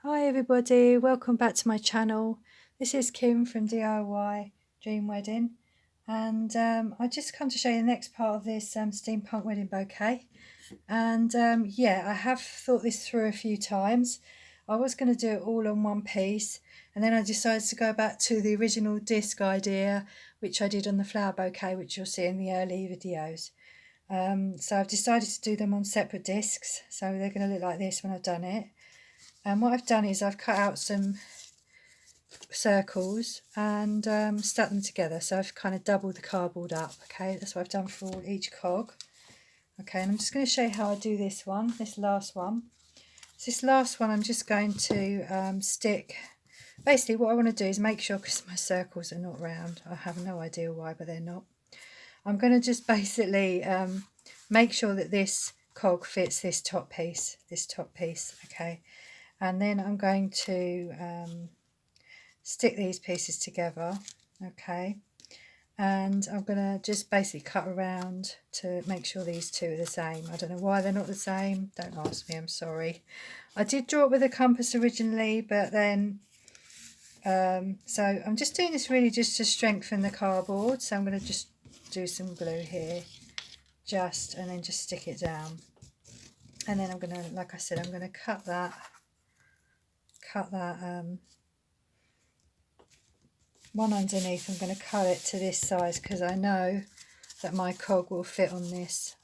Hi everybody, welcome back to my channel. This is Kim from DIY Dream Wedding, and I just come to show you the next part of this steampunk wedding bouquet. And yeah, I have thought this through a few times. I was going to do it all on one piece, and then I decided to go back to the original disc idea, which I did on the flower bouquet, which you'll see in the early videos. So I've decided to do them on separate discs, so they're going to look like this when I've done it. And what I've done is I've cut out some circles and stuck them together. So I've kind of doubled the cardboard up. Okay, that's what I've done for each cog. Okay, and I'm just going to show you how I do this one, this last one. So this last one I'm just going to stick. Basically what I want to do is make sure, because my circles are not round, I have no idea why, but they're not. I'm going to just basically make sure that this cog fits this top piece, okay. And then I'm going to stick these pieces together, okay, and I'm going to just basically cut around to make sure these two are the same. I don't know why they're not the same, don't ask me, I'm sorry. I did draw it with a compass originally, but then so I'm just doing this really just to strengthen the cardboard. So I'm going to just do some glue here, and then just stick it down, and then I'm going to, like I said, I'm going to cut that one underneath. I'm going to cut it to this size because I know that my cog will fit on this.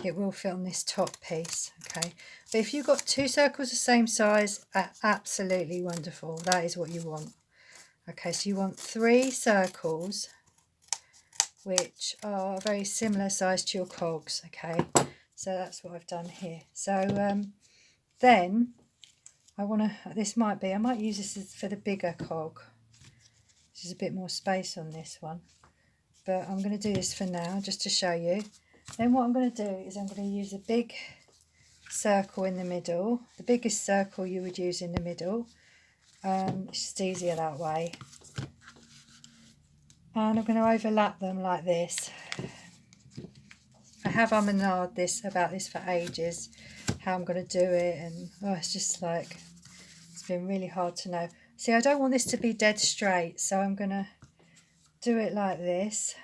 It will fit on this top piece, okay. But if you've got two circles the same size, absolutely wonderful. That is what you want. Okay, so you want 3 circles which are very similar size to your cogs, okay. So that's what I've done here. So then I want to, I might use this for the bigger cog. There's a bit more space on this one, but I'm going to do this for now just to show you. Then what I'm going to do is I'm going to use a big circle in the middle, the biggest circle you would use in the middle. It's just easier that way. And I'm going to overlap them like this. I have about this for ages, how I'm going to do it, and it's just like, it's been really hard to know. See, I don't want this to be dead straight, so I'm going to do it like this.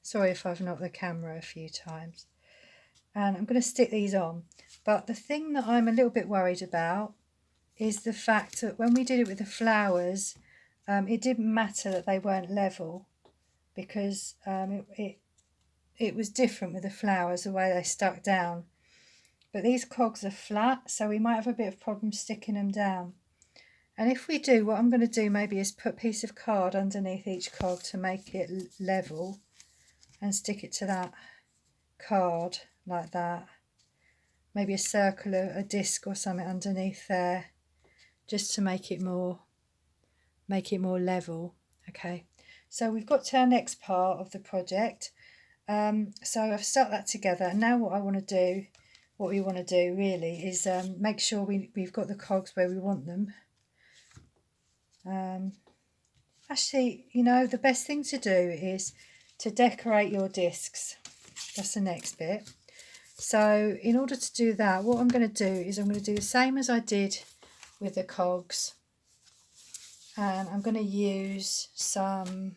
Sorry if I've knocked the camera a few times. And I'm going to stick these on. But the thing that I'm a little bit worried about is the fact that when we did it with the flowers, it didn't matter that they weren't level, because it was different with the flowers, the way they stuck down. But these cogs are flat, so we might have a bit of problem sticking them down. And if we do, what I'm going to do maybe is put a piece of card underneath each cog to make it level, and stick it to that card like that. Maybe a circle, a disc or something underneath there, just to make it more level. Okay, so we've got to our next part of the project. So I've stuck that together, and now what we want to do really is make sure we've got the cogs where we want them. Actually, you know, the best thing to do is to decorate your discs. That's the next bit. So in order to do that, what I'm going to do is I'm going to do the same as I did with the cogs, and I'm going to use some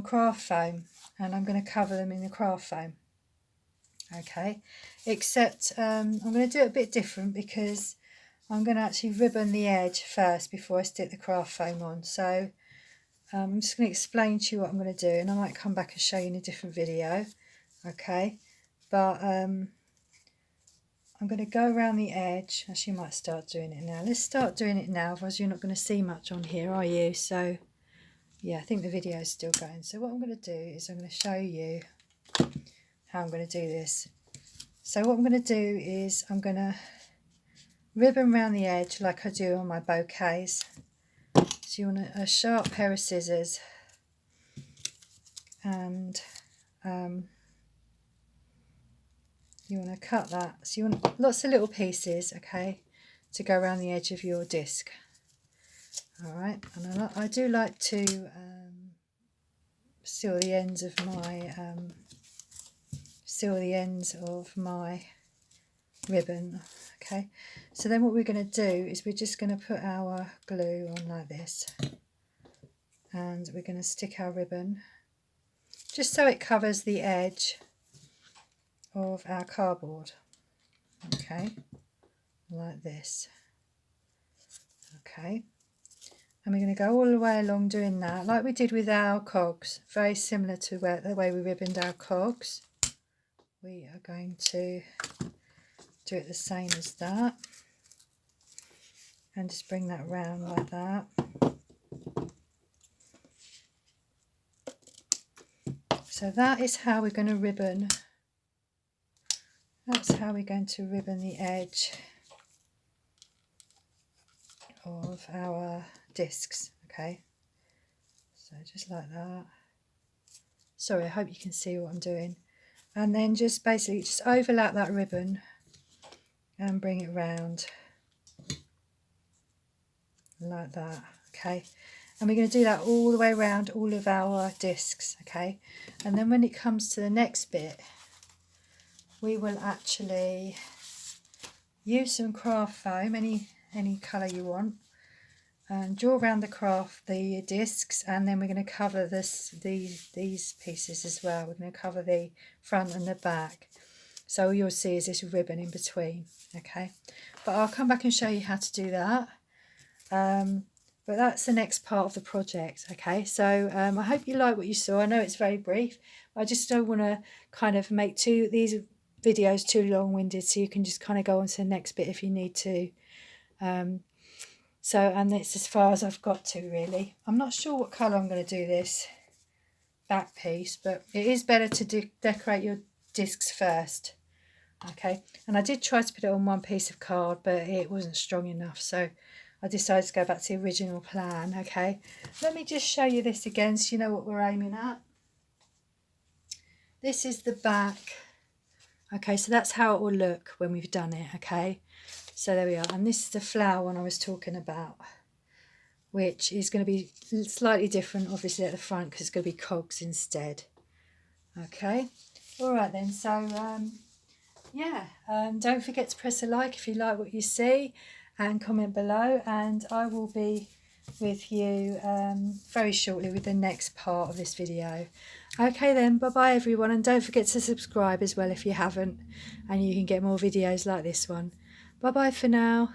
craft foam, and I'm going to cover them in the craft foam. Okay, except I'm going to do it a bit different, because I'm going to actually ribbon the edge first before I stick the craft foam on. So I'm just going to explain to you what I'm going to do, and I might come back and show you in a different video. Okay, but I'm going to go around the edge. Actually, I might start doing it now. Let's start doing it now, otherwise you're not going to see much on here, are you? So yeah, I think the video is still going. So what I'm going to do is I'm going to show you how I'm going to do this. So what I'm going to do is I'm going to ribbon around the edge like I do on my bouquets. So you want a sharp pair of scissors, and you want to cut that. So you want lots of little pieces, okay, to go around the edge of your disc. All right, and I do like to seal the ends of my ribbon. Okay, so then what we're going to do is we're just going to put our glue on like this, and we're going to stick our ribbon just so it covers the edge of our cardboard. Okay, like this. Okay, and we're going to go all the way along doing that like we did with our cogs, very similar to the way we ribboned our cogs. We are going to do it the same as that, and just bring that round like that. So that is how we're going to ribbon. That's how we're going to ribbon the edge of our discs. Okay, so just like that. Sorry, I hope you can see what I'm doing. And then just basically just overlap that ribbon and bring it round like that. Okay, and we're going to do that all the way around all of our discs. Okay, and then when it comes to the next bit, we will actually use some craft foam, any colour you want, and draw around the discs, and then we're going to cover these pieces as well. We're going to cover the front and the back, so all you'll see is this ribbon in between. Okay, but I'll come back and show you how to do that. But that's the next part of the project. Okay, so I hope you like what you saw. I know it's very brief, but I just don't want to kind of make these videos too long-winded, so you can just kind of go on to the next bit if you need to. And it's as far as I've got to, really. I'm not sure what colour I'm going to do this back piece, but it is better to decorate your discs first. Okay, and I did try to put it on one piece of card, but it wasn't strong enough, so I decided to go back to the original plan. Okay, let me just show you this again so you know what we're aiming at. This is the back. Okay, so that's how it will look when we've done it. Okay, so there we are, and this is the flower one I was talking about, which is going to be slightly different obviously at the front because it's going to be cogs instead. Okay, all right then, so yeah, don't forget to press a like if you like what you see, and comment below, and I will be with you very shortly with the next part of this video. Okay then, bye bye everyone, and don't forget to subscribe as well if you haven't, and you can get more videos like this one. Bye bye for now.